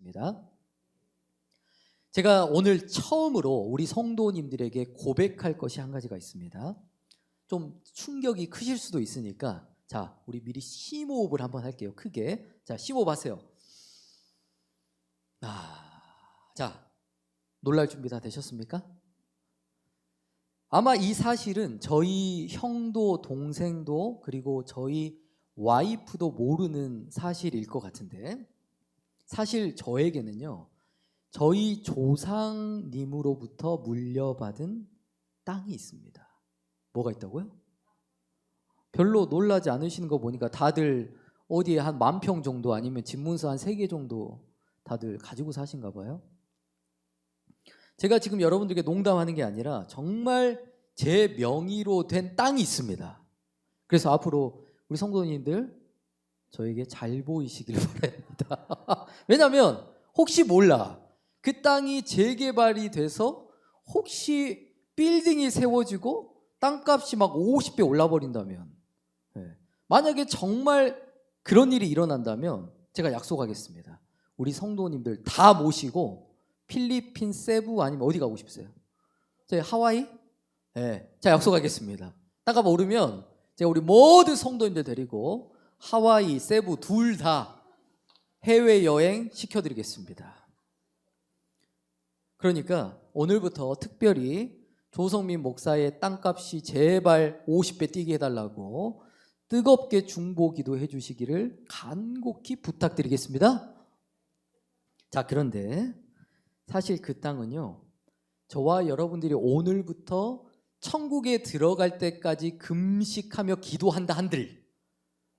하겠습니다. 제가 오늘 처음으로 우리 성도님들에게 고백할 것이 한 가지가 있습니다. 좀 충격이 크실 수도 있으니까 자, 우리 미리 심호흡을 한번 할게요. 크게. 자, 심호흡 하세요. 자, 놀랄 준비 다 되셨습니까? 아마 이 사실은 저희 형도 동생도 그리고 저희 와이프도 모르는 사실일 것 같은데, 사실 저에게는요, 저희 조상님으로부터 물려받은 땅이 있습니다. 뭐가 있다고요? 별로 놀라지 않으시는 거 보니까 다들 어디에 한 10,000평 정도 아니면 집문서 한 3개 정도 다들 가지고 사신가 봐요. 제가 지금 여러분들에게 농담하는 게 아니라 정말 제 명의로 된 땅이 있습니다. 그래서 앞으로 우리 성도님들 저에게 잘 보이시길 바랍니다. 왜냐하면 혹시 몰라, 그 땅이 재개발이 돼서 혹시 빌딩이 세워지고 땅값이 막 50배 올라버린다면, 만약에 정말 그런 일이 일어난다면 제가 약속하겠습니다. 우리 성도님들 다 모시고 필리핀 세부 아니면 어디 가고 싶으세요? 저희 하와이? 자, 약속하겠습니다. 땅값 오르면 제가 우리 모든 성도님들 데리고 하와이, 세부 둘 다 해외여행 시켜드리겠습니다. 그러니까 오늘부터 특별히 조성민 목사의 땅값이 제발 50배 뛰게 해달라고 뜨겁게 중보기도 해주시기를 간곡히 부탁드리겠습니다. 자, 그런데 사실 그 땅은요, 저와 여러분들이 오늘부터 천국에 들어갈 때까지 금식하며 기도한다 한들,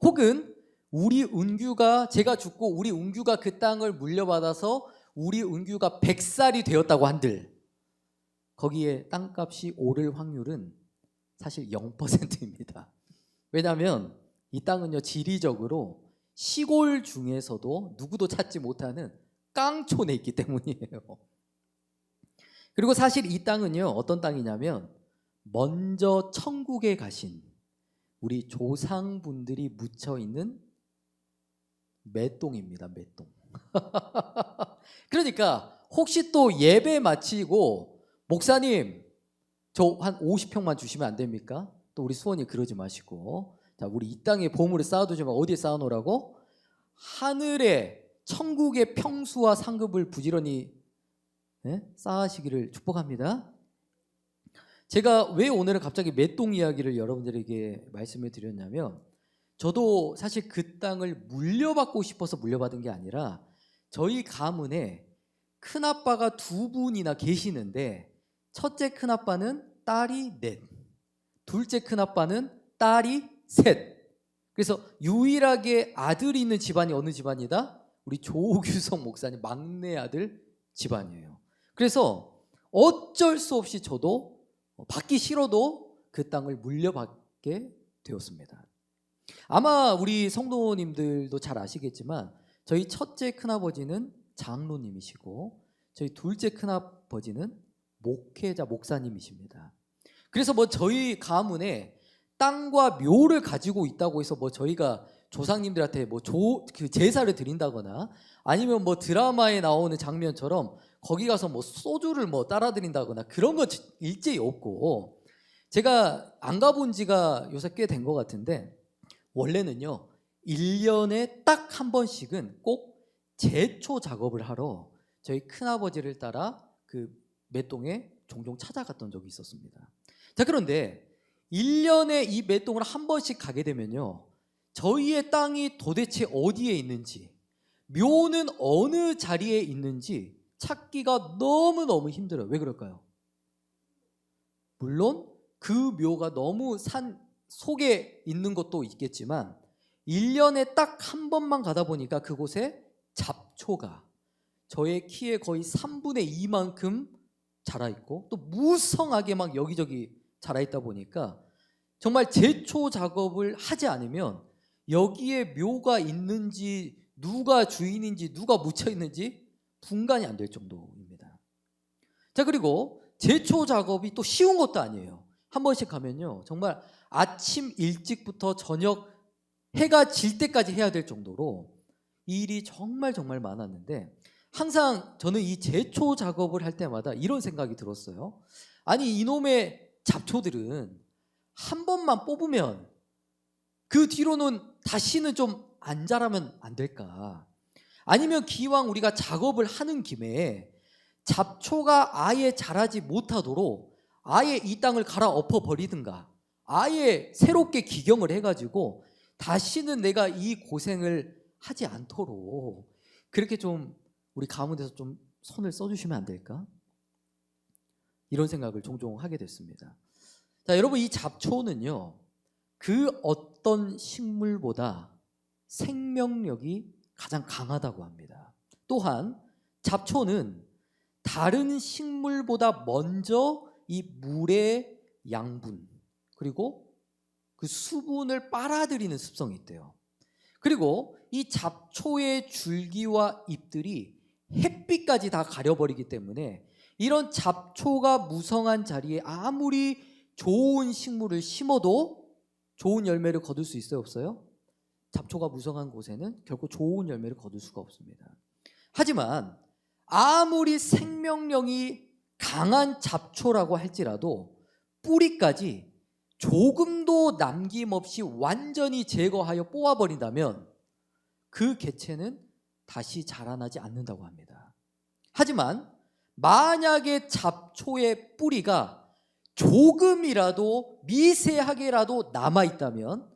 혹은 우리 은규가, 제가 죽고 우리 은규가 그 땅을 물려받아서 우리 은규가 100살이 되었다고 한들, 거기에 땅값이 오를 확률은 사실 0%입니다. 왜냐하면 이 땅은요, 지리적으로 시골 중에서도 누구도 찾지 못하는 깡촌에 있기 때문이에요. 그리고 사실 이 땅은요, 어떤 땅이냐면 먼저 천국에 가신 우리 조상분들이 묻혀있는 맷동입니다. 맷동. 그러니까 혹시 또 예배 마치고 목사님 저 한 50평만 주시면 안 됩니까? 또 우리 수원이 그러지 마시고, 자, 우리 이 땅에 보물을 쌓아두지만 어디에 쌓아놓으라고? 하늘에 천국의 평수와 상급을 부지런히 쌓으시기를 축복합니다. 제가 왜 오늘은 갑자기 맷동 이야기를 여러분들에게 말씀을 드렸냐면, 저도 사실 그 땅을 물려받고 싶어서 물려받은 게 아니라 저희 가문에 큰아빠가 2분이나 계시는데, 첫째 큰아빠는 딸이 4, 둘째 큰아빠는 딸이 3. 그래서 유일하게 아들이 있는 집안이 어느 집안이다? 우리 조규성 목사님 막내 아들 집안이에요. 그래서 어쩔 수 없이 저도 받기 싫어도 그 땅을 물려받게 되었습니다. 아마 우리 성도님들도 잘 아시겠지만 저희 첫째 큰아버지는 장로님이시고 저희 둘째 큰아버지는 목회자 목사님이십니다. 그래서 뭐 저희 가문에 땅과 묘를 가지고 있다고 해서 뭐 저희가 조상님들한테 뭐 그 제사를 드린다거나 아니면 뭐 드라마에 나오는 장면처럼 거기 가서 뭐 소주를 뭐 따라 드린다거나 그런 거 일제히 없고, 제가 안 가본 지가 요새 꽤 된 것 같은데, 원래는요 1년에 딱 한 번씩은 꼭 제초 작업을 하러 저희 큰아버지를 따라 그 맷동에 종종 찾아갔던 적이 있었습니다. 자, 그런데 1년에 이 맷동을 한 번씩 가게 되면요, 저희의 땅이 도대체 어디에 있는지, 묘는 어느 자리에 있는지 찾기가 너무너무 힘들어요. 왜 그럴까요? 물론 그 묘가 너무 산 속에 있는 것도 있겠지만 1년에 딱 한 번만 가다 보니까 그곳에 잡초가 저의 키의 거의 3분의 2만큼 자라있고 또 무성하게 막 여기저기 자라있다 보니까 정말 제초 작업을 하지 않으면 여기에 묘가 있는지 누가 주인인지 누가 묻혀있는지 분간이 안 될 정도입니다. 자, 그리고 제초 작업이 또 쉬운 것도 아니에요. 한 번씩 가면요 정말 아침 일찍부터 저녁 해가 질 때까지 해야 될 정도로 일이 정말 많았는데, 항상 저는 이 제초 작업을 할 때마다 이런 생각이 들었어요. 아니, 이놈의 잡초들은 한 번만 뽑으면 그 뒤로는 다시는 좀 안 자라면 안 될까? 아니면 기왕 우리가 작업을 하는 김에 잡초가 아예 자라지 못하도록 아예 이 땅을 갈아엎어 버리든가, 아예 새롭게 기경을 해가지고 다시는 내가 이 고생을 하지 않도록 그렇게 좀 우리 가문에서 좀 손을 써주시면 안 될까? 이런 생각을 종종 하게 됐습니다. 자, 여러분, 이 잡초는요, 그 어떤 식물보다 생명력이 가장 강하다고 합니다. 또한 잡초는 다른 식물보다 먼저 이 물의 양분 그리고 그 수분을 빨아들이는 습성이 있대요. 그리고 이 잡초의 줄기와 잎들이 햇빛까지 다 가려버리기 때문에 이런 잡초가 무성한 자리에 아무리 좋은 식물을 심어도 좋은 열매를 거둘 수 있어요, 없어요? 잡초가 무성한 곳에는 결코 좋은 열매를 거둘 수가 없습니다. 하지만 아무리 생명력이 강한 잡초라고 할지라도 뿌리까지 조금도 남김없이 완전히 제거하여 뽑아버린다면 그 개체는 다시 자라나지 않는다고 합니다. 하지만 만약에 잡초의 뿌리가 조금이라도 미세하게라도 남아있다면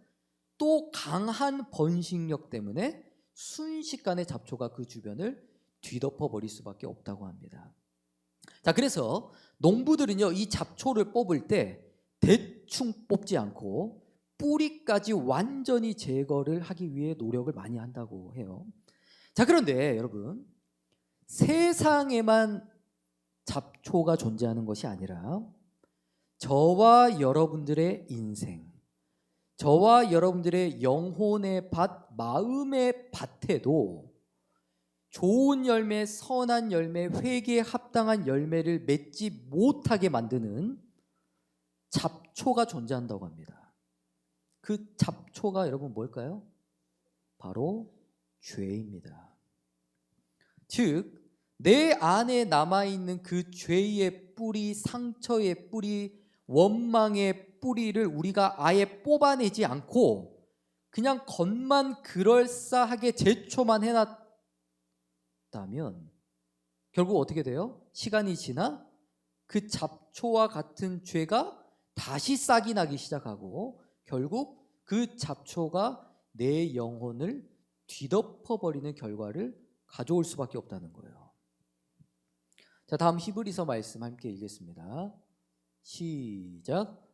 또 강한 번식력 때문에 순식간에 잡초가 그 주변을 뒤덮어 버릴 수밖에 없다고 합니다. 자, 그래서 농부들은요, 이 잡초를 뽑을 때 대충 뽑지 않고 뿌리까지 완전히 제거를 하기 위해 노력을 많이 한다고 해요. 자, 그런데 여러분, 세상에만 잡초가 존재하는 것이 아니라 저와 여러분들의 인생, 저와 여러분들의 영혼의 밭, 마음의 밭에도 좋은 열매, 선한 열매, 회개에 합당한 열매를 맺지 못하게 만드는 잡초가 존재한다고 합니다. 그 잡초가 여러분 뭘까요? 바로 죄입니다. 즉, 내 안에 남아있는 그 죄의 뿌리, 상처의 뿌리, 원망의 뿌리를 우리가 아예 뽑아내지 않고 그냥 겉만 그럴싸하게 제초만 해놨다면 결국 어떻게 돼요? 시간이 지나 그 잡초와 같은 죄가 다시 싹이 나기 시작하고 결국 그 잡초가 내 영혼을 뒤덮어버리는 결과를 가져올 수밖에 없다는 거예요. 자, 다음 히브리서 말씀 함께 읽겠습니다. 시작.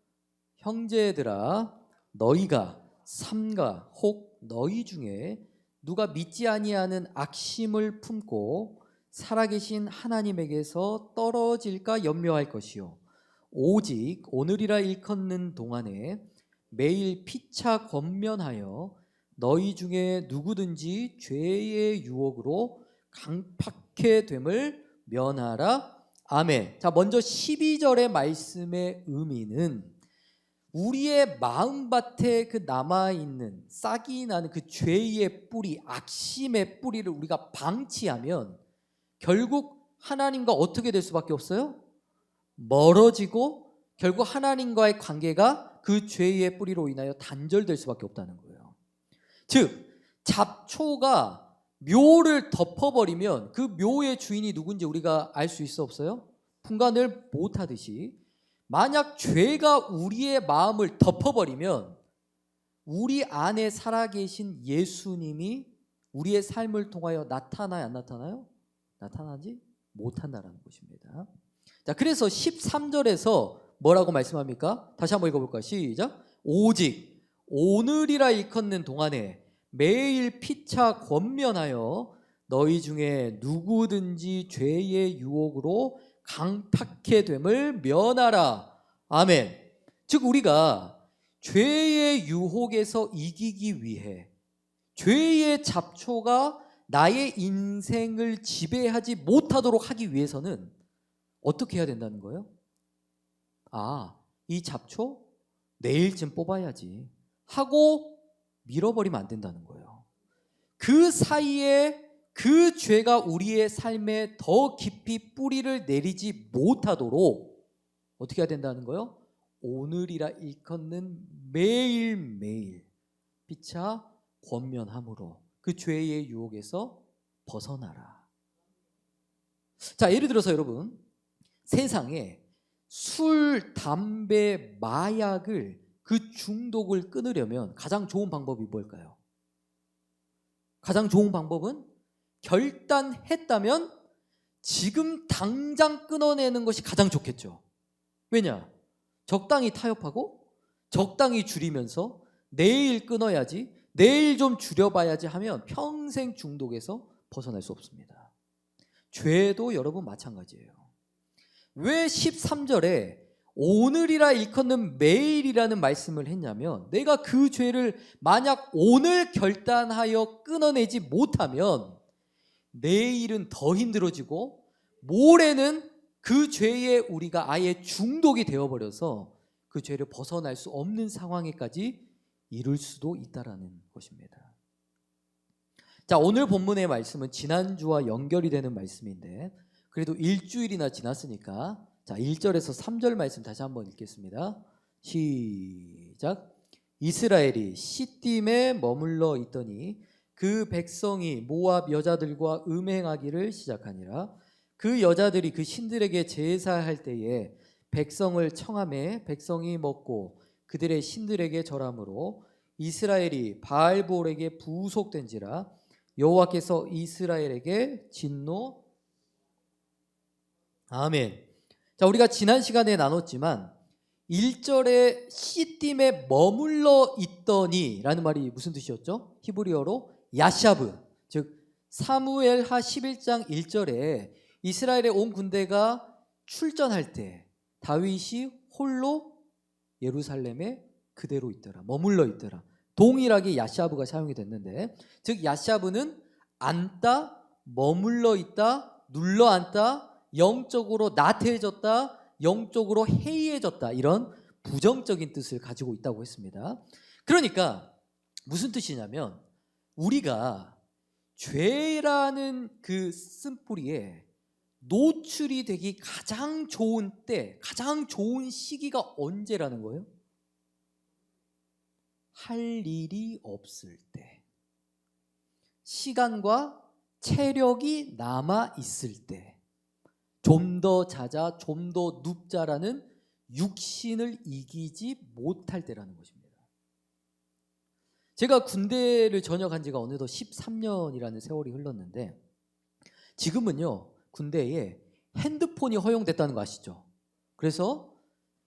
형제들아, 너희가 삼가 혹 너희 중에 누가 믿지 아니하는 악심을 품고 살아계신 하나님에게서 떨어질까 염려할 것이요, 오직 오늘이라 일컫는 동안에 매일 피차 권면하여 너희 중에 누구든지 죄의 유혹으로 강팍해 됨을 면하라. 아멘. 자, 먼저 12절의 말씀의 의미는 우리의 마음밭에 그 남아있는 싹이 나는 그 죄의 뿌리, 악심의 뿌리를 우리가 방치하면 결국 하나님과 어떻게 될 수밖에 없어요? 멀어지고 결국 하나님과의 관계가 그 죄의 뿌리로 인하여 단절될 수밖에 없다는 거예요. 즉, 잡초가 묘를 덮어버리면 그 묘의 주인이 누군지 우리가 알 수 있어 없어요? 분간을 못하듯이 만약 죄가 우리의 마음을 덮어버리면 우리 안에 살아계신 예수님이 우리의 삶을 통하여 나타나요, 안 나타나요? 나타나지 못한다는 것입니다. 자, 그래서 13절에서 뭐라고 말씀합니까? 다시 한번 읽어볼까요? 시작. 오직 오늘이라 일컫는 동안에 매일 피차 권면하여 너희 중에 누구든지 죄의 유혹으로 강팍해 됨을 면하라. 아멘. 즉, 우리가 죄의 유혹에서 이기기 위해 죄의 잡초가 나의 인생을 지배하지 못하도록 하기 위해서는 어떻게 해야 된다는 거예요? 이 잡초 내일쯤 뽑아야지 하고 밀어버리면 안 된다는 거예요. 그 사이에 그 죄가 우리의 삶에 더 깊이 뿌리를 내리지 못하도록 어떻게 해야 된다는 거요? 오늘이라 일컫는 매일매일 피차 권면함으로 그 죄의 유혹에서 벗어나라. 자, 예를 들어서 여러분, 세상에 술, 담배, 마약을 그 중독을 끊으려면 가장 좋은 방법이 뭘까요? 가장 좋은 방법은 결단했다면 지금 당장 끊어내는 것이 가장 좋겠죠. 왜냐? 적당히 타협하고 적당히 줄이면서 내일 끊어야지, 내일 좀 줄여봐야지 하면 평생 중독에서 벗어날 수 없습니다. 죄도 여러분 마찬가지예요. 왜 13절에 오늘이라 일컫는 매일이라는 말씀을 했냐면, 내가 그 죄를 만약 오늘 결단하여 끊어내지 못하면 내일은 더 힘들어지고 모레는 그 죄에 우리가 아예 중독이 되어버려서 그 죄를 벗어날 수 없는 상황에까지 이를 수도 있다라는 것입니다. 자, 오늘 본문의 말씀은 지난주와 연결이 되는 말씀인데 그래도 일주일이나 지났으니까 자, 1절에서 3절 말씀 다시 한번 읽겠습니다. 시작. 이스라엘이 시딤에 머물러 있더니 그 백성이 모압 여자들과 음행하기를 시작하니라. 그 여자들이 그 신들에게 제사할 때에 백성을 청하매 백성이 먹고 그들의 신들에게 절함으로 이스라엘이 바알볼에게 부속된지라. 여호와께서 이스라엘에게 진노. 아멘. 자, 우리가 지난 시간에 나눴지만 1절에 시딤에 머물러 있더니 라는 말이 무슨 뜻이었죠? 히브리어로 야샤브, 즉 사무엘하 11장 1절에 이스라엘의 온 군대가 출전할 때 다윗이 홀로 예루살렘에 그대로 있더라, 머물러 있더라. 동일하게 야샤브가 사용이 됐는데, 즉 야샤브는 앉다, 머물러 있다, 눌러 앉다, 영적으로 나태해졌다, 영적으로 해이해졌다, 이런 부정적인 뜻을 가지고 있다고 했습니다. 그러니까 무슨 뜻이냐면 우리가 죄라는 그 쓴뿌리에 노출이 되기 가장 좋은 때, 가장 좋은 시기가 언제라는 거예요? 할 일이 없을 때, 시간과 체력이 남아 있을 때, 좀 더 자자, 좀 더 눕자라는 육신을 이기지 못할 때라는 것입니다. 제가 군대를 전역한 지가 어느덧 13년이라는 세월이 흘렀는데 지금은요, 군대에 핸드폰이 허용됐다는 거 아시죠? 그래서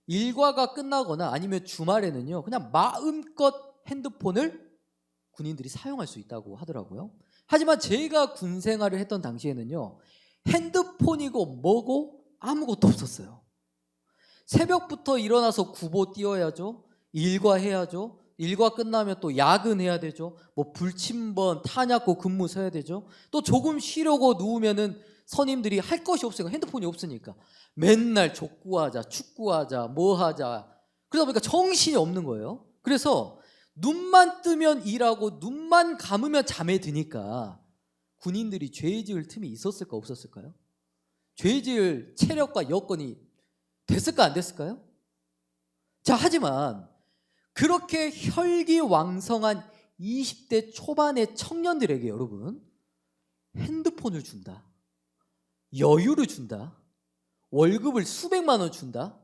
일과가 끝나거나 아니면 주말에는요, 그냥 마음껏 핸드폰을 군인들이 사용할 수 있다고 하더라고요. 하지만 제가 군 생활을 했던 당시에는요, 핸드폰이고 뭐고 아무것도 없었어요. 새벽부터 일어나서 구보 뛰어야죠. 일과해야죠. 일과 끝나면 또 야근해야 되죠. 뭐 불침번, 탄약고 근무 서야 되죠. 또 조금 쉬려고 누우면은 선임들이 할 것이 없으니까, 핸드폰이 없으니까 맨날 족구하자, 축구하자, 뭐 하자. 그러다 보니까 정신이 없는 거예요. 그래서 눈만 뜨면 일하고 눈만 감으면 잠에 드니까 군인들이 죄 지을 틈이 있었을까 없었을까요? 죄 지을 체력과 여건이 됐을까 안 됐을까요? 자, 하지만 그렇게 혈기왕성한 20대 초반의 청년들에게 여러분, 핸드폰을 준다, 여유를 준다, 월급을 수백만 원 준다,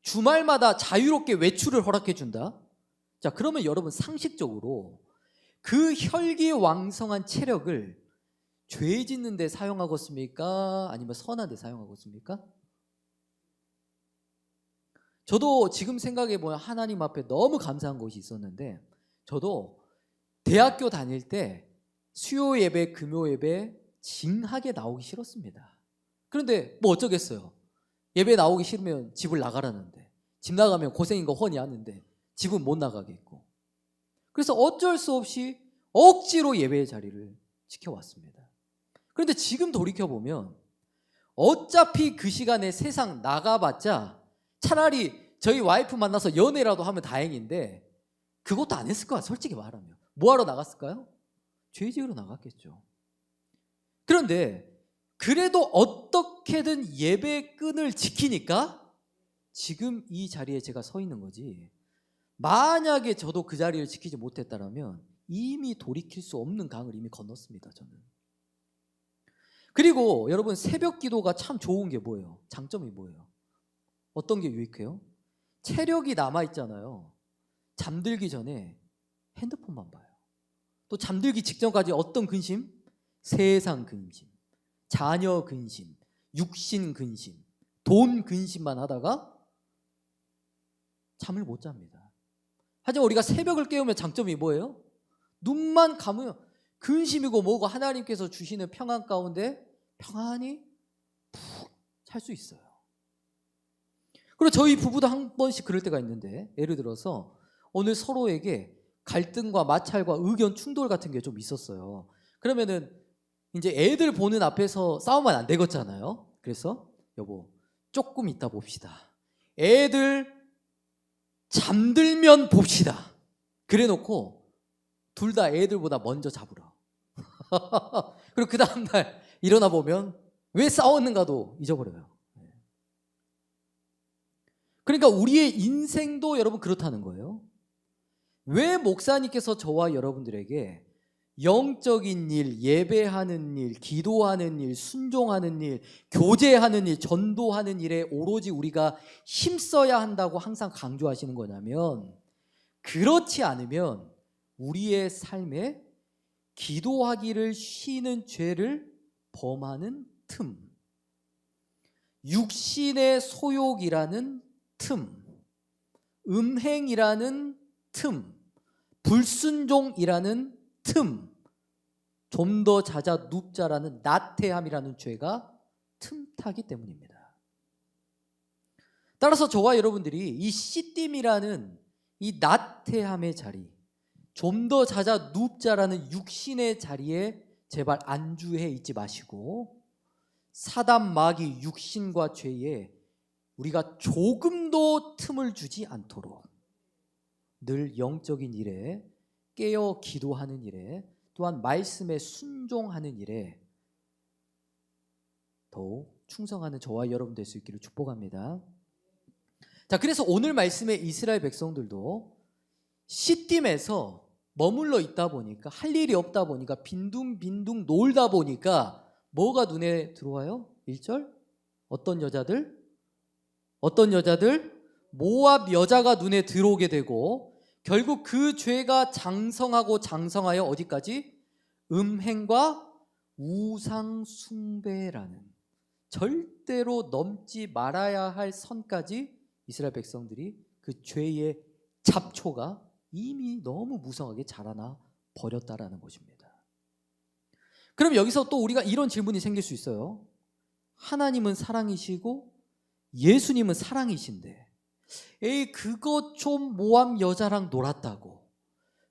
주말마다 자유롭게 외출을 허락해 준다. 자, 그러면 여러분 상식적으로 그 혈기왕성한 체력을 죄 짓는 데 사용하겠습니까? 아니면 선한 데 사용하겠습니까? 저도 지금 생각해보면 하나님 앞에 너무 감사한 것이 있었는데, 저도 대학교 다닐 때 수요 예배, 금요 예배 징하게 나오기 싫었습니다. 그런데 뭐 어쩌겠어요. 예배 나오기 싫으면 집을 나가라는데, 집 나가면 고생인 거 훤히 아는데 집은 못 나가겠고, 그래서 어쩔 수 없이 억지로 예배의 자리를 지켜왔습니다. 그런데 지금 돌이켜보면 어차피 그 시간에 세상 나가봤자 차라리 저희 와이프 만나서 연애라도 하면 다행인데 그것도 안 했을 거야. 솔직히 말하면 뭐하러 나갔을까요? 죄 지으러 나갔겠죠. 그런데 그래도 어떻게든 예배 끈을 지키니까 지금 이 자리에 제가 서 있는 거지, 만약에 저도 그 자리를 지키지 못했다면 이미 돌이킬 수 없는 강을 이미 건넜습니다, 저는. 그리고 여러분, 새벽 기도가 참 좋은 게 뭐예요? 장점이 뭐예요? 어떤 게 유익해요? 체력이 남아있잖아요. 잠들기 전에 핸드폰만 봐요. 또 잠들기 직전까지 어떤 근심? 세상 근심, 자녀 근심, 육신 근심, 돈 근심만 하다가 잠을 못 잡니다. 하지만 우리가 새벽을 깨우면 장점이 뭐예요? 눈만 감으면 근심이고 뭐고 하나님께서 주시는 평안 가운데 평안히 푹 잘 수 있어요. 그리고 저희 부부도 한 번씩 그럴 때가 있는데, 예를 들어서 오늘 서로에게 갈등과 마찰과 의견 충돌 같은 게 좀 있었어요. 그러면은 이제 애들 보는 앞에서 싸우면 안 되겠잖아요. 그래서 여보, 조금 이따 봅시다. 애들 잠들면 봅시다. 그래 놓고 둘 다 애들보다 먼저 잡으라. 그리고 그 다음날 일어나 보면 왜 싸웠는가도 잊어버려요. 그러니까 우리의 인생도 여러분 그렇다는 거예요. 왜 목사님께서 저와 여러분들에게 영적인 일, 예배하는 일, 기도하는 일, 순종하는 일, 교제하는 일, 전도하는 일에 오로지 우리가 힘써야 한다고 항상 강조하시는 거냐면, 그렇지 않으면 우리의 삶에 기도하기를 쉬는 죄를 범하는 틈, 육신의 소욕이라는 틈, 음행이라는 틈, 불순종이라는 틈, 좀 더 자자 눕자라는 나태함이라는 죄가 틈타기 때문입니다. 따라서 저와 여러분들이 이 씨띠임이라는 이 나태함의 자리, 좀 더 자자 눕자라는 육신의 자리에 제발 안주해 있지 마시고, 사단 마귀 육신과 죄에 우리가 조금도 틈을 주지 않도록 늘 영적인 일에, 깨어 기도하는 일에, 또한 말씀에 순종하는 일에 더욱 충성하는 저와 여러분 될 수 있기를 축복합니다. 자, 그래서 오늘 말씀의 이스라엘 백성들도 시딤에서 머물러 있다 보니까, 할 일이 없다 보니까, 빈둥빈둥 놀다 보니까 뭐가 눈에 들어와요? 1절, 어떤 여자들? 모압 여자가 눈에 들어오게 되고, 결국 그 죄가 장성하고 장성하여 어디까지? 음행과 우상 숭배라는 절대로 넘지 말아야 할 선까지 이스라엘 백성들이 그 죄의 잡초가 이미 너무 무성하게 자라나 버렸다라는 것입니다. 그럼 여기서 또 우리가 이런 질문이 생길 수 있어요. 하나님은 사랑이시고 예수님은 사랑이신데, 에이, 그거 좀 모함 여자랑 놀았다고,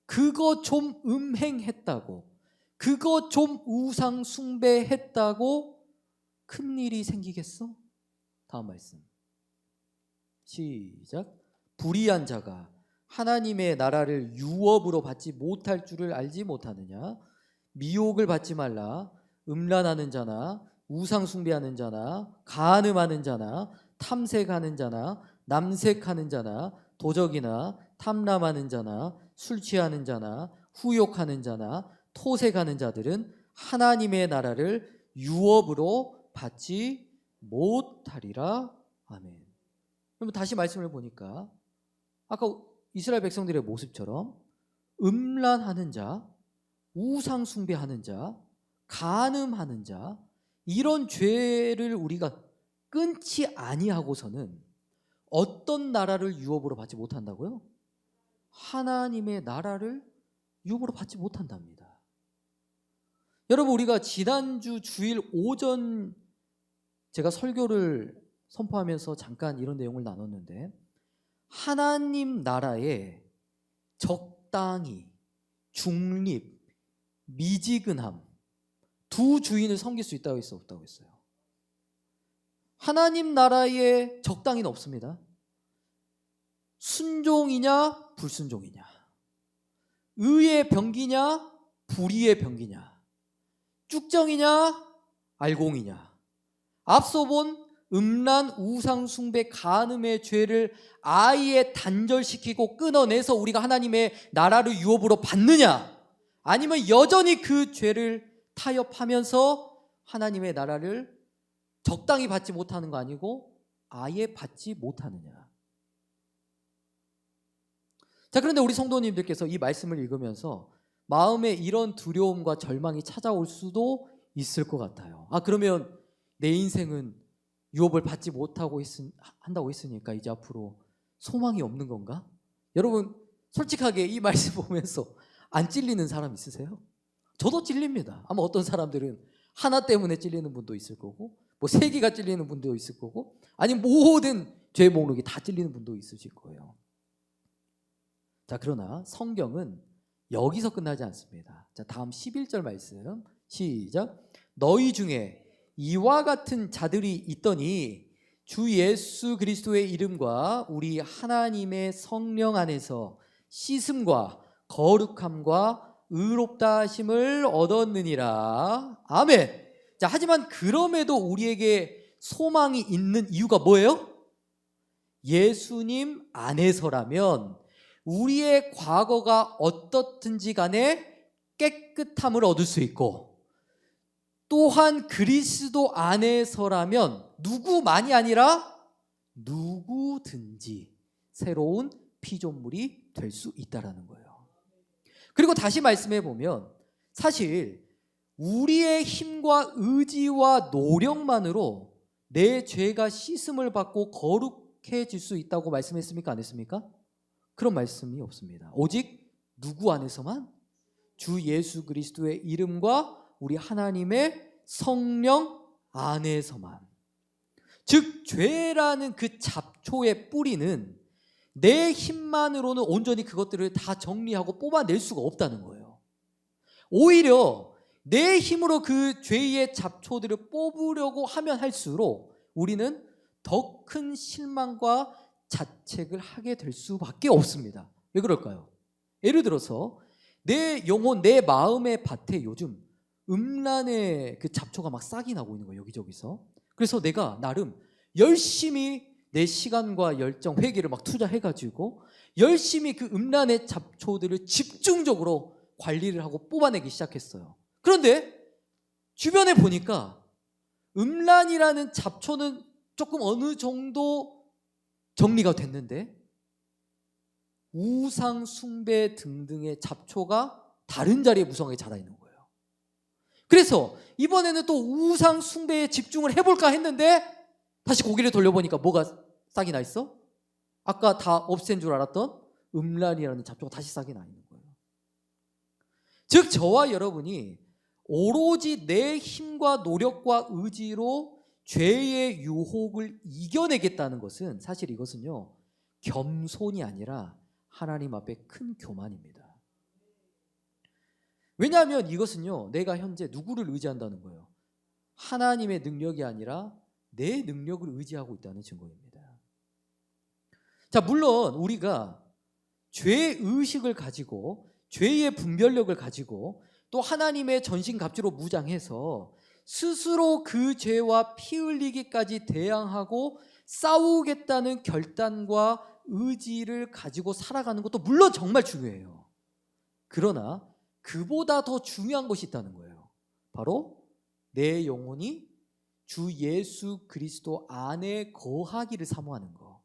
그거 좀 음행했다고, 그거 좀 우상 숭배했다고 큰일이 생기겠어? 다음 말씀 시작. 불의한 자가 하나님의 나라를 유업으로 받지 못할 줄을 알지 못하느냐? 미혹을 받지 말라. 음란하는 자나 우상 숭배하는 자나 간음하는 자나 탐색하는 자나 남색하는 자나 도적이나 탐람하는 자나 술 취하는 자나 후욕하는 자나 토색하는 자들은 하나님의 나라를 유업으로 받지 못하리라. 아멘. 그럼 다시 말씀을 보니까 아까 이스라엘 백성들의 모습처럼 음란하는 자, 우상 숭배하는 자, 간음하는 자, 이런 죄를 우리가 끊지 아니하고서는 어떤 나라를 유업으로 받지 못한다고요? 하나님의 나라를 유업으로 받지 못한답니다. 여러분, 우리가 지난주 주일 오전 제가 설교를 선포하면서 잠깐 이런 내용을 나눴는데, 하나님 나라에 적당히, 중립, 미지근함, 두 주인을 섬길 수 있다고 했어요, 없다고 했어요? 하나님 나라에 적당히는 없습니다. 순종이냐 불순종이냐, 의의 병기냐 불의의 병기냐, 쭉정이냐 알공이냐? 앞서 본 음란, 우상 숭배, 간음의 죄를 아예 단절시키고 끊어내서 우리가 하나님의 나라를 유업으로 받느냐? 아니면 여전히 그 죄를 타협하면서 하나님의 나라를 적당히 받지 못하는 거 아니고 아예 받지 못하느냐? 자, 그런데 우리 성도님들께서 이 말씀을 읽으면서 마음에 이런 두려움과 절망이 찾아올 수도 있을 것 같아요. 그러면 내 인생은 유업을 받지 못하고 한다고 했으니까 이제 앞으로 소망이 없는 건가? 여러분 솔직하게 이 말씀 보면서 안 찔리는 사람 있으세요? 저도 찔립니다. 아마 어떤 사람들은 하나 때문에 찔리는 분도 있을 거고, 뭐 세 개가 찔리는 분도 있을 거고, 아니 모든 죄 목록이 다 찔리는 분도 있으실 거예요. 자, 그러나 성경은 여기서 끝나지 않습니다. 자, 다음 11절 말씀 시작. 너희 중에 이와 같은 자들이 있더니 주 예수 그리스도의 이름과 우리 하나님의 성령 안에서 씻음과 거룩함과 의롭다 하심을 얻었느니라. 아멘. 자, 하지만 그럼에도 우리에게 소망이 있는 이유가 뭐예요? 예수님 안에서라면 우리의 과거가 어떻든지 간에 깨끗함을 얻을 수 있고, 또한 그리스도 안에서라면 누구만이 아니라 누구든지 새로운 피조물이 될 수 있다라는 거예요. 그리고 다시 말씀해 보면 사실 우리의 힘과 의지와 노력만으로 내 죄가 씻음을 받고 거룩해질 수 있다고 말씀했습니까? 안 했습니까? 그런 말씀이 없습니다. 오직 누구 안에서만? 주 예수 그리스도의 이름과 우리 하나님의 성령 안에서만. 즉 죄라는 그 잡초의 뿌리는 내 힘만으로는 온전히 그것들을 다 정리하고 뽑아낼 수가 없다는 거예요. 오히려 내 힘으로 그 죄의 잡초들을 뽑으려고 하면 할수록 우리는 더 큰 실망과 자책을 하게 될 수밖에 없습니다. 왜 그럴까요? 예를 들어서 내 영혼, 내 마음의 밭에 요즘 음란의 그 잡초가 막 싹이 나고 있는 거예요, 여기저기서. 그래서 내가 나름 열심히 내 시간과 열정, 회개를 막 투자해가지고 열심히 그 음란의 잡초들을 집중적으로 관리를 하고 뽑아내기 시작했어요. 그런데 주변에 보니까 음란이라는 잡초는 조금 어느 정도 정리가 됐는데 우상 숭배 등등의 잡초가 다른 자리에 무성하게 자라 있는 거예요. 그래서 이번에는 또 우상 숭배에 집중을 해볼까 했는데 다시 고개를 돌려보니까 뭐가 싹이 나 있어? 아까 다 없앤 줄 알았던 음란이라는 잡초가 다시 싹이 나 있는 거예요. 즉 저와 여러분이 오로지 내 힘과 노력과 의지로 죄의 유혹을 이겨내겠다는 것은 사실 이것은요, 겸손이 아니라 하나님 앞에 큰 교만입니다. 왜냐하면 이것은요, 내가 현재 누구를 의지한다는 거예요? 하나님의 능력이 아니라 내 능력을 의지하고 있다는 증거입니다. 자, 물론 우리가 죄의식을 가지고 죄의 분별력을 가지고 또 하나님의 전신갑주로 무장해서 스스로 그 죄와 피 흘리기까지 대항하고 싸우겠다는 결단과 의지를 가지고 살아가는 것도 물론 정말 중요해요. 그러나 그보다 더 중요한 것이 있다는 거예요. 바로 내 영혼이 주 예수 그리스도 안에 거하기를 사모하는 것.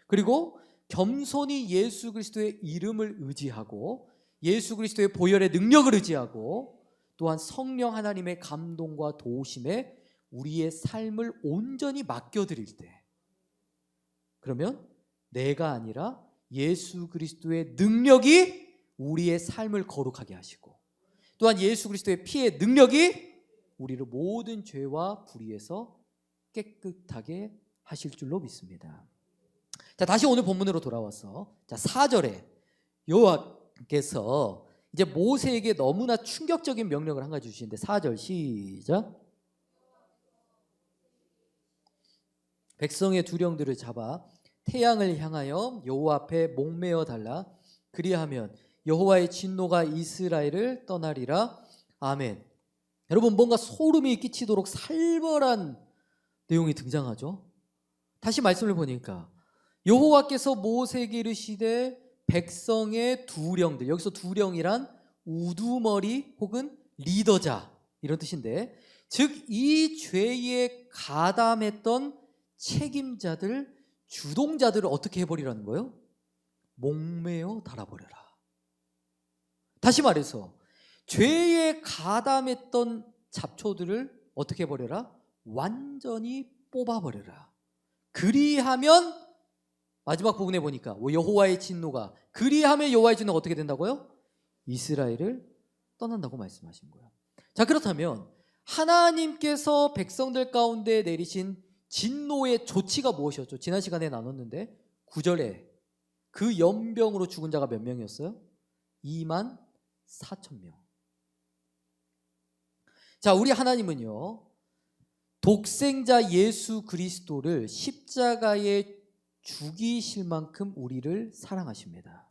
그리고 겸손히 예수 그리스도의 이름을 의지하고 예수 그리스도의 보혈의 능력을 의지하고 또한 성령 하나님의 감동과 도우심에 우리의 삶을 온전히 맡겨드릴 때, 그러면 내가 아니라 예수 그리스도의 능력이 우리의 삶을 거룩하게 하시고 또한 예수 그리스도의 피의 능력이 우리를 모든 죄와 불의에서 깨끗하게 하실 줄로 믿습니다. 자, 다시 오늘 본문으로 돌아와서 4절에 여호와께서 이제 모세에게 너무나 충격적인 명령을 한 가지 주시는데 4절 시작. 백성의 두령들을 잡아 태양을 향하여 여호와 앞에 목매어 달라. 그리하면 여호와의 진노가 이스라엘을 떠나리라. 아멘. 여러분, 뭔가 소름이 끼치도록 살벌한 내용이 등장하죠. 다시 말씀을 보니까 여호와께서 모세에게 이르시되 백성의 두령들, 여기서 두령이란 우두머리 혹은 리더자 이런 뜻인데, 즉 이 죄에 가담했던 책임자들, 주동자들을 어떻게 해버리라는 거예요? 목매어 달아버려라. 다시 말해서 죄에 가담했던 잡초들을 어떻게 해버려라? 완전히 뽑아버려라. 그리하면 마지막 부분에 보니까 여호와의 진노가, 그리하면 여호와의 진노가 어떻게 된다고요? 이스라엘을 떠난다고 말씀하신 거예요. 자, 그렇다면 하나님께서 백성들 가운데 내리신 진노의 조치가 무엇이었죠? 지난 시간에 나눴는데 9절에 그 연병으로 죽은 자가 몇 명이었어요? 24,000명. 자, 우리 하나님은요, 독생자 예수 그리스도를 십자가에 죽이실 만큼 우리를 사랑하십니다.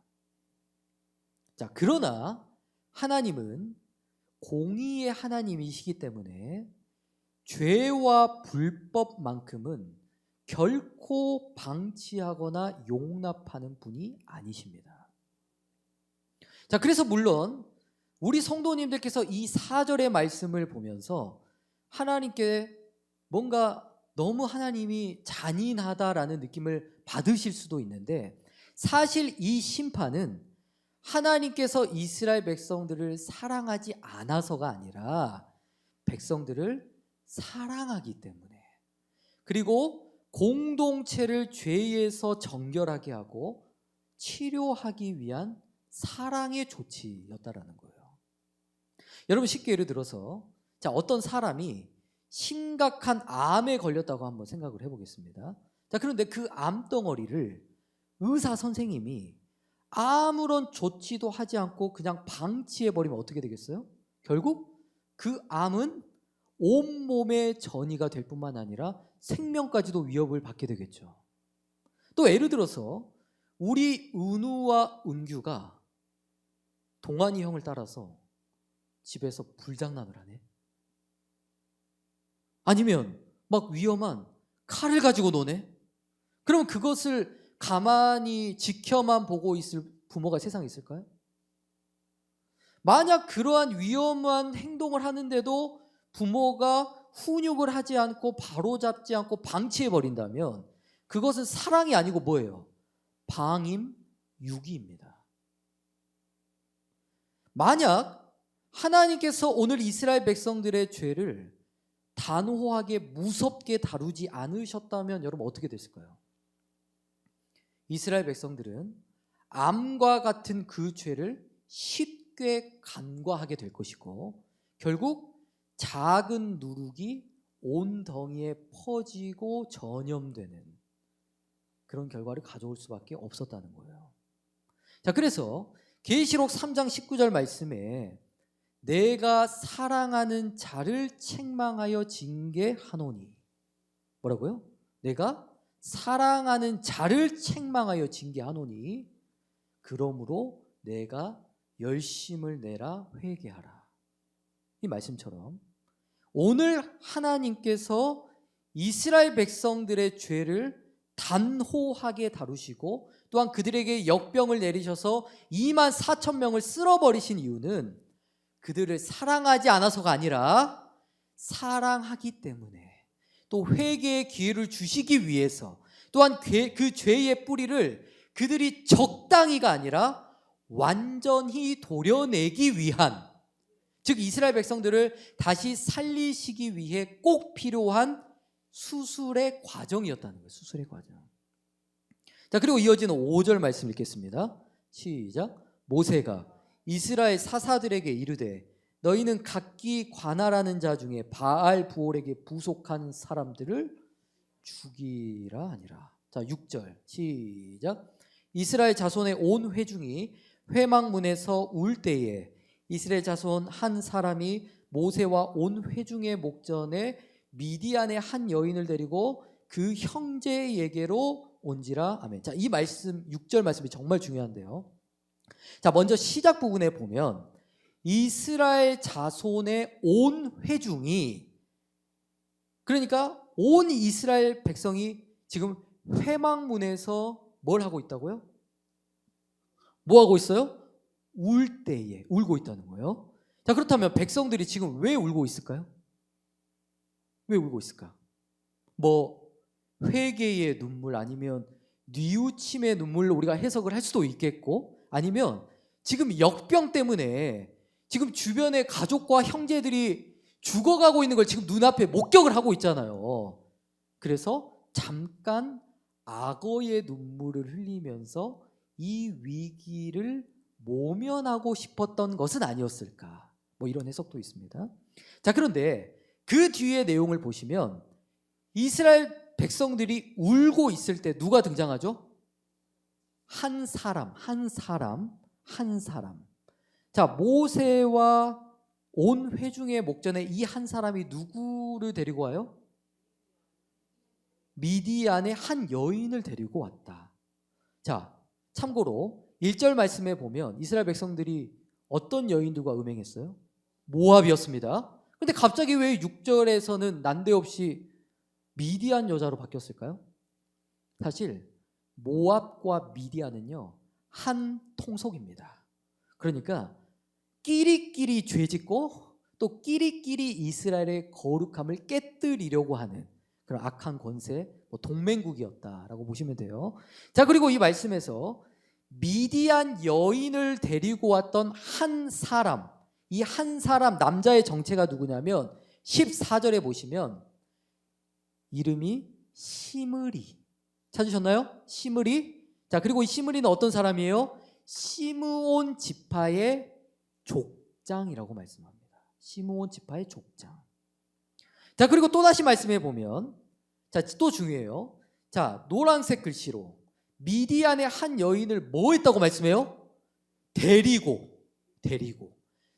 자, 그러나 하나님은 공의의 하나님이시기 때문에 죄와 불법만큼은 결코 방치하거나 용납하는 분이 아니십니다. 자, 그래서 물론 우리 성도님들께서 이 4절의 말씀을 보면서 하나님께 뭔가 너무 하나님이 잔인하다라는 느낌을 받으실 수도 있는데, 사실 이 심판은 하나님께서 이스라엘 백성들을 사랑하지 않아서가 아니라 백성들을 사랑하기 때문에, 그리고 공동체를 죄에서 정결하게 하고 치료하기 위한 사랑의 조치였다라는 거예요. 여러분, 쉽게 예를 들어서 자, 어떤 사람이 심각한 암에 걸렸다고 한번 생각을 해보겠습니다. 자, 그런데 그 암덩어리를 의사 선생님이 아무런 조치도 하지 않고 그냥 방치해버리면 어떻게 되겠어요? 결국 그 암은 온몸에 전이가 될 뿐만 아니라 생명까지도 위협을 받게 되겠죠. 또 예를 들어서 우리 은우와 은규가 동환이 형을 따라서 집에서 불장난을 하네. 아니면 막 위험한 칼을 가지고 노네. 그럼 그것을 가만히 지켜만 보고 있을 부모가 세상에 있을까요? 만약 그러한 위험한 행동을 하는데도 부모가 훈육을 하지 않고 바로잡지 않고 방치해버린다면 그것은 사랑이 아니고 뭐예요? 방임, 유기입니다. 만약 하나님께서 오늘 이스라엘 백성들의 죄를 단호하게 무섭게 다루지 않으셨다면 여러분 어떻게 됐을까요? 이스라엘 백성들은 암과 같은 그 죄를 쉽게 간과하게 될 것이고, 결국 작은 누룩이 온 덩이에 퍼지고 전염되는 그런 결과를 가져올 수밖에 없었다는 거예요. 자, 그래서 계시록 3장 19절 말씀에 내가 사랑하는 자를 책망하여 징계하노니, 뭐라고요? 내가 사랑하는 자를 책망하여 징계하노니 그러므로 내가 열심을 내라 회개하라. 이 말씀처럼 오늘 하나님께서 이스라엘 백성들의 죄를 단호하게 다루시고 또한 그들에게 역병을 내리셔서 24,000명을 쓸어버리신 이유는 그들을 사랑하지 않아서가 아니라 사랑하기 때문에, 또 회개의 기회를 주시기 위해서, 또한 그 죄의 뿌리를 그들이 적당히가 아니라 완전히 도려내기 위한, 즉 이스라엘 백성들을 다시 살리시기 위해 꼭 필요한 수술의 과정이었다는 거예요. 수술의 과정. 자, 그리고 이어지는 5절 말씀 읽겠습니다. 시작. 모세가 이스라엘 사사들에게 이르되 너희는 각기 관할하는 자 중에 바알 부올에게 부속한 사람들을 죽이라 하니라. 자, 6절 시작. 이스라엘 자손의 온 회중이 회막문에서 울 때에 이스라엘 자손 한 사람이 모세와 온 회중의 목전에 미디안의 한 여인을 데리고 그 형제에게로 온지라. 아멘. 자, 이 말씀 6절 말씀이 정말 중요한데요. 자, 먼저 시작 부분에 보면 이스라엘 자손의 온 회중이, 그러니까 온 이스라엘 백성이 지금 회막문에서 뭘 하고 있다고요? 뭐 하고 있어요? 울 때에 울고 있다는 거예요. 자, 그렇다면 백성들이 지금 왜 울고 있을까요? 왜 울고 있을까? 뭐 회개의 눈물, 아니면 뉘우침의 눈물로 우리가 해석을 할 수도 있겠고, 아니면 지금 역병 때문에 지금 주변의 가족과 형제들이 죽어가고 있는 걸 지금 눈앞에 목격을 하고 있잖아요. 그래서 잠깐 악어의 눈물을 흘리면서 이 위기를 모면하고 싶었던 것은 아니었을까, 뭐 이런 해석도 있습니다. 자, 그런데 그 뒤에 내용을 보시면 이스라엘 백성들이 울고 있을 때 누가 등장하죠? 한 사람. 자, 모세와 온 회중의 목전에 이 한 사람이 누구를 데리고 와요? 미디안의 한 여인을 데리고 왔다. 자, 참고로 1절 말씀에 보면 이스라엘 백성들이 어떤 여인들과 음행했어요? 모압이었습니다. 근데 갑자기 왜 6절에서는 난데없이 미디안 여자로 바뀌었을까요? 사실 모압과 미디안은요, 한 통속입니다. 그러니까 끼리끼리 죄짓고 또 끼리끼리 이스라엘의 거룩함을 깨뜨리려고 하는 그런 악한 권세, 동맹국이었다라고 보시면 돼요. 자, 그리고 이 말씀에서 미디안 여인을 데리고 왔던 한 사람, 이 한 사람 남자의 정체가 누구냐면 14절에 보시면 이름이 시므리. 찾으셨나요? 시므리. 자, 그리고 이 시므리는 어떤 사람이에요? 시므온 지파의 족장이라고 말씀합니다. 시므온 지파의 족장. 자, 그리고 또 다시 말씀해 보면, 자, 또 중요해요. 자, 노란색 글씨로 미디안의 한 여인을 뭐 했다고 말씀해요? 데리고.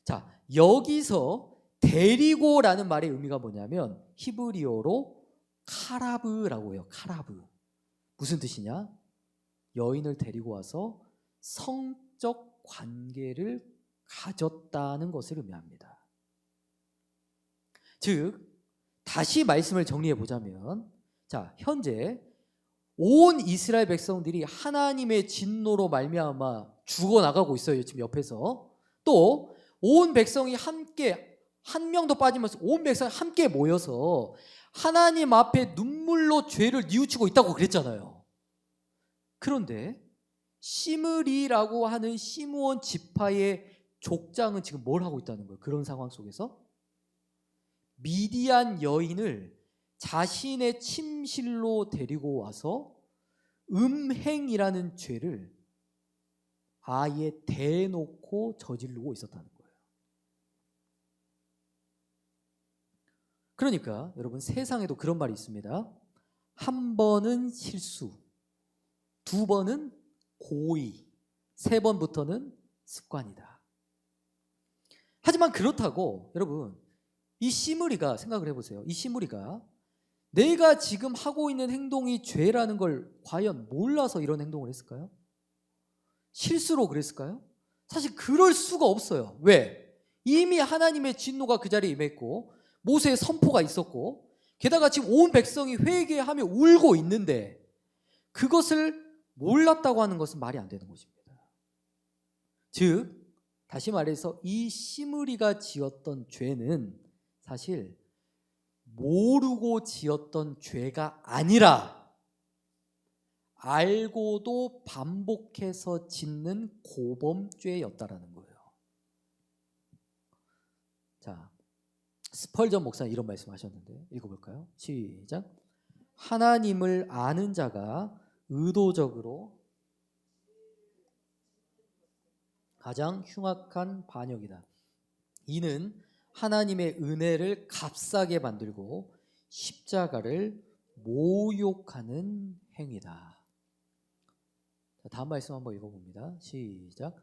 자, 여기서 데리고라는 말의 의미가 뭐냐면 히브리어로 카라브라고 해요. 카라브. 무슨 뜻이냐? 여인을 데리고 와서 성적 관계를 가졌다는 것을 의미합니다. 즉, 다시 말씀을 정리해 보자면, 자, 현재 온 이스라엘 백성들이 하나님의 진노로 말미암아 죽어나가고 있어요. 지금 옆에서. 또 온 백성이 함께, 한 명도 빠지면서 온 백성이 함께 모여서 하나님 앞에 눈물로 죄를 뉘우치고 있다고 그랬잖아요. 그런데 시므리라고 하는 시므온 지파의 족장은 지금 뭘 하고 있다는 거예요? 그런 상황 속에서 미디안 여인을 자신의 침실로 데리고 와서 음행이라는 죄를 아예 대놓고 저지르고 있었다는 거예요. 그러니까 여러분, 세상에도 그런 말이 있습니다. 한 번은 실수, 두 번은 고의, 세 번부터는 습관이다. 하지만 그렇다고 여러분, 이 시므리가 생각을 해보세요. 이 시므리가 내가 지금 하고 있는 행동이 죄라는 걸 과연 몰라서 이런 행동을 했을까요? 실수로 그랬을까요? 사실 그럴 수가 없어요. 왜? 이미 하나님의 진노가 그 자리에 임했고 모세의 선포가 있었고, 게다가 지금 온 백성이 회개하며 울고 있는데 그것을 몰랐다고 하는 것은 말이 안 되는 것입니다. 즉, 다시 말해서 이 시므리가 지었던 죄는 사실 모르고 지었던 죄가 아니라 알고도 반복해서 짓는 고범죄였다라는 거예요. 자, 스펄전 목사는 이런 말씀하셨는데 읽어볼까요? 시작. 하나님을 아는 자가 의도적으로 가장 흉악한 반역이다. 이는 하나님의 은혜를 값싸게 만들고 십자가를 모욕하는 행위다. 다음 말씀 한번 읽어봅니다. 시작.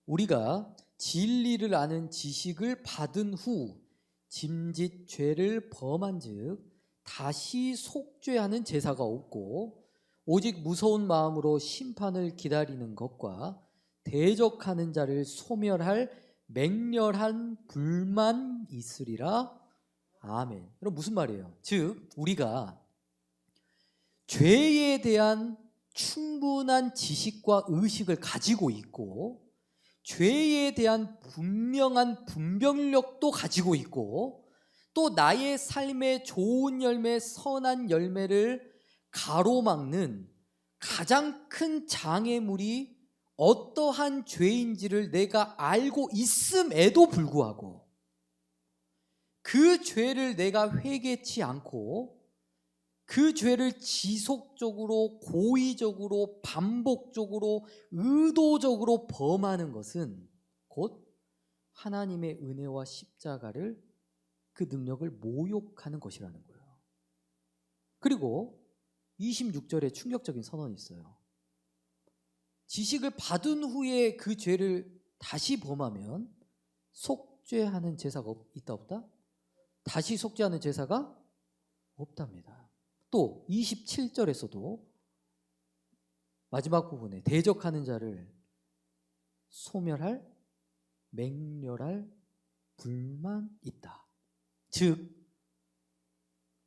우리가 진리를 아는 지식을 받은 후 짐짓 죄를 범한 즉 다시 속죄하는 제사가 없고 오직 무서운 마음으로 심판을 기다리는 것과 대적하는 자를 소멸할 맹렬한 불만 있으리라. 아멘. 그럼 무슨 말이에요? 즉 우리가 죄에 대한 충분한 지식과 의식을 가지고 있고 죄에 대한 분명한 분별력도 가지고 있고 또 나의 삶의 좋은 열매, 선한 열매를 가로막는 가장 큰 장애물이 어떠한 죄인지를 내가 알고 있음에도 불구하고 그 죄를 내가 회개치 않고 그 죄를 지속적으로 고의적으로 반복적으로 의도적으로 범하는 것은 곧 하나님의 은혜와 십자가를 그 능력을 모욕하는 것이라는 거예요. 그리고 26절에 충격적인 선언이 있어요. 지식을 받은 후에 그 죄를 다시 범하면 속죄하는 제사가 있다 없다? 다시 속죄하는 제사가 없답니다. 또 27절에서도 마지막 부분에 대적하는 자를 소멸할 맹렬할 불만 있다. 즉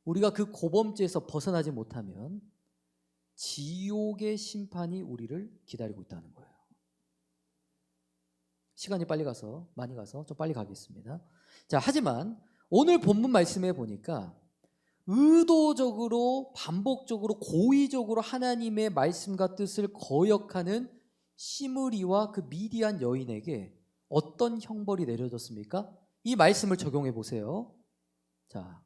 우리가 그 고범죄에서 벗어나지 못하면 지옥의 심판이 우리를 기다리고 있다는 거예요. 시간이 많이 가서 좀 빨리 가겠습니다. 자, 하지만 오늘 본문 말씀에 보니까 의도적으로 반복적으로 고의적으로 하나님의 말씀과 뜻을 거역하는 시므리와 그 미디안 여인에게 어떤 형벌이 내려졌습니까? 이 말씀을 적용해 보세요. 자,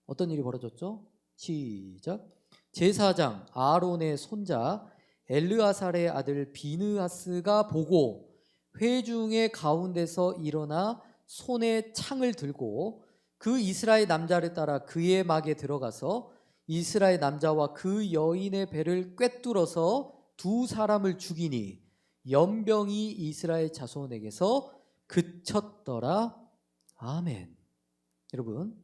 어떤 일이 벌어졌죠? 시작. 제사장 아론의 손자 엘르아살의 아들 비느하스가 보고 회중의 가운데서 일어나 손에 창을 들고 그 이스라엘 남자를 따라 그의 막에 들어가서 이스라엘 남자와 그 여인의 배를 꿰뚫어서 두 사람을 죽이니 연병이 이스라엘 자손에게서 그쳤더라. 아멘. 여러분,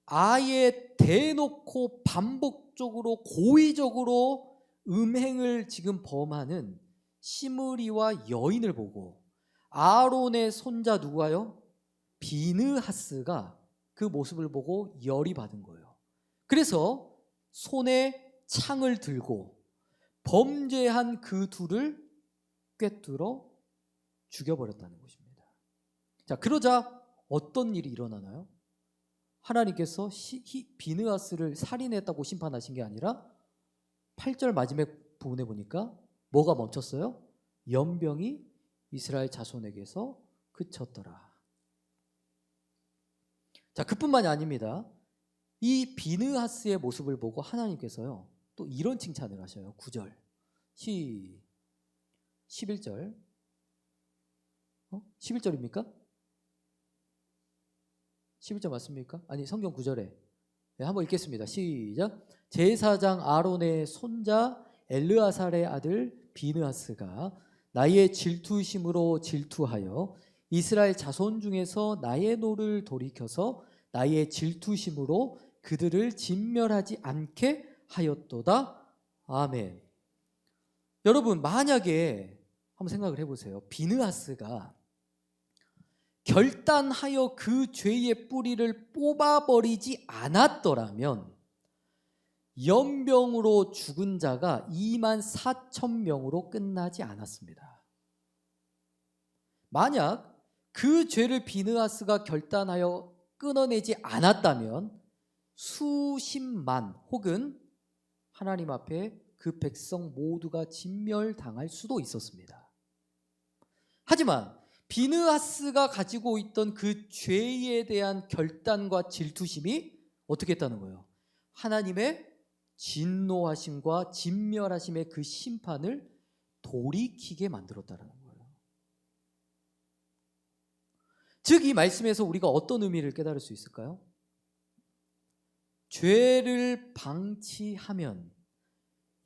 아예 대놓고 반복적으로 고의적으로 음행을 지금 범하는 시므리와 여인을 보고 아론의 손자 누가요? 비느하스가 그 모습을 보고 열이 받은 거예요. 그래서 손에 창을 들고 범죄한 그 둘을 꿰뚫어 죽여버렸다는 것입니다. 자, 그러자 어떤 일이 일어나나요? 하나님께서 비느하스를 살인했다고 심판하신 게 아니라 8절 마지막 부분에 보니까 뭐가 멈췄어요? 연병이 이스라엘 자손에게서 그쳤더라. 자, 그뿐만이 아닙니다. 이 비느하스의 모습을 보고 하나님께서요 또 이런 칭찬을 하셔요. 9절 11절 11절입니까? 11절 맞습니까? 아니 성경 9절에 네, 한번 읽겠습니다. 시작. 제사장 아론의 손자 엘르아살의 아들 비느하스가 나의 질투심으로 질투하여 이스라엘 자손 중에서 나의 노를 돌이켜서 나의 질투심으로 그들을 진멸하지 않게 하였도다. 아멘. 여러분, 만약에 한번 생각을 해보세요. 비느하스가 결단하여 그 죄의 뿌리를 뽑아버리지 않았더라면 연병으로 죽은 자가 24,000명으로 끝나지 않았습니다. 만약 그 죄를 비느하스가 결단하여 끊어내지 않았다면 수십만 혹은 하나님 앞에 그 백성 모두가 진멸당할 수도 있었습니다. 하지만 비느하스가 가지고 있던 그 죄에 대한 결단과 질투심이 어떻게 했다는 거예요? 하나님의 진노하심과 진멸하심의 그 심판을 돌이키게 만들었다는 거예요. 즉, 이 말씀에서 우리가 어떤 의미를 깨달을 수 있을까요? 죄를 방치하면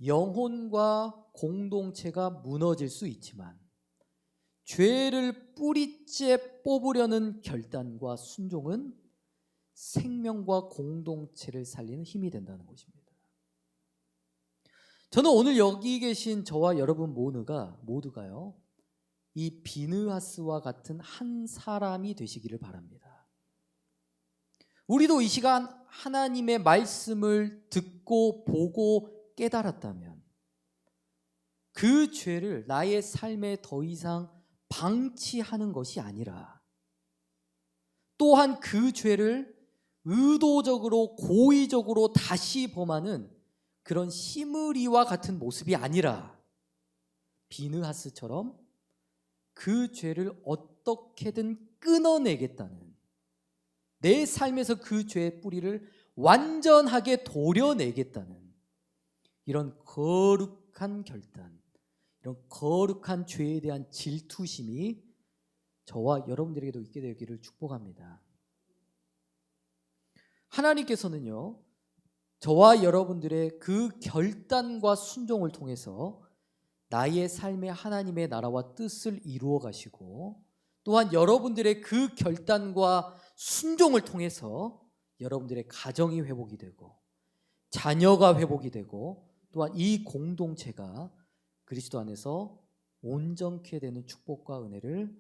영혼과 공동체가 무너질 수 있지만 죄를 뿌리째 뽑으려는 결단과 순종은 생명과 공동체를 살리는 힘이 된다는 것입니다. 저는 오늘 여기 계신 저와 여러분 모두가요, 이 비느하스와 같은 한 사람이 되시기를 바랍니다. 우리도 이 시간 하나님의 말씀을 듣고 보고 깨달았다면 그 죄를 나의 삶에 더 이상 방치하는 것이 아니라 또한 그 죄를 의도적으로 고의적으로 다시 범하는 그런 시므리와 같은 모습이 아니라 비느하스처럼 그 죄를 어떻게든 끊어내겠다는, 내 삶에서 그 죄의 뿌리를 완전하게 도려내겠다는 이런 거룩한 결단, 이런 거룩한 죄에 대한 질투심이 저와 여러분들에게도 있게 되기를 축복합니다. 하나님께서는요, 저와 여러분들의 그 결단과 순종을 통해서 나의 삶에 하나님의 나라와 뜻을 이루어 가시고, 또한 여러분들의 그 결단과 순종을 통해서 여러분들의 가정이 회복이 되고 자녀가 회복이 되고 또한 이 공동체가 그리스도 안에서 온전케 되는 축복과 은혜를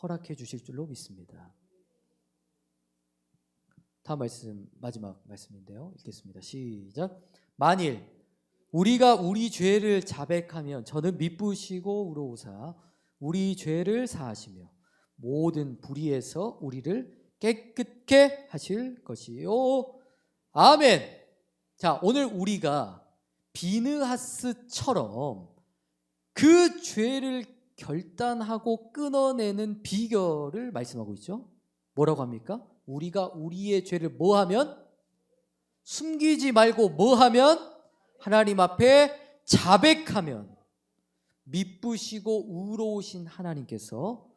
허락해 주실 줄로 믿습니다. 다음 말씀, 마지막 말씀인데요. 읽겠습니다. 시작. 만일 우리가 우리 죄를 자백하면 저는 미쁘시고 의로우사 우리 죄를 사하시며 모든 불의에서 우리를 깨끗게 하실 것이요. 아멘. 자, 오늘 우리가 비느하스처럼 그 죄를 결단하고 끊어내는 비결을 말씀하고 있죠. 뭐라고 합니까? 우리가 우리의 죄를 뭐하면? 숨기지 말고 뭐하면? 하나님 앞에 자백하면 미쁘시고 의로우신 하나님께서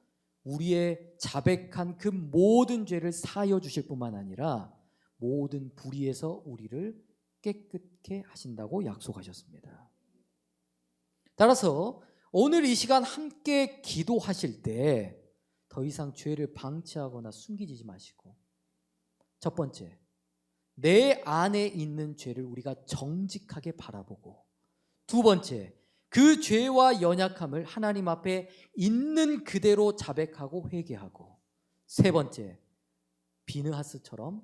우리의 자백한 그 모든 죄를 사하여 주실 뿐만 아니라 모든 불의에서 우리를 깨끗게 하신다고 약속하셨습니다. 따라서 오늘 이 시간 함께 기도하실 때 더 이상 죄를 방치하거나 숨기지 마시고, 첫 번째, 내 안에 있는 죄를 우리가 정직하게 바라보고, 두 번째, 그 죄와 연약함을 하나님 앞에 있는 그대로 자백하고 회개하고, 세 번째, 비느하스처럼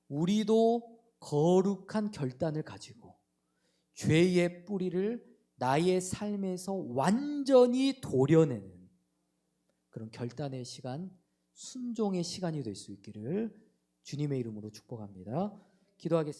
우리도 거룩한 결단을 가지고 죄의 뿌리를 나의 삶에서 완전히 도려내는 그런 결단의 시간, 순종의 시간이 될 수 있기를 주님의 이름으로 축복합니다. 기도하겠습니다.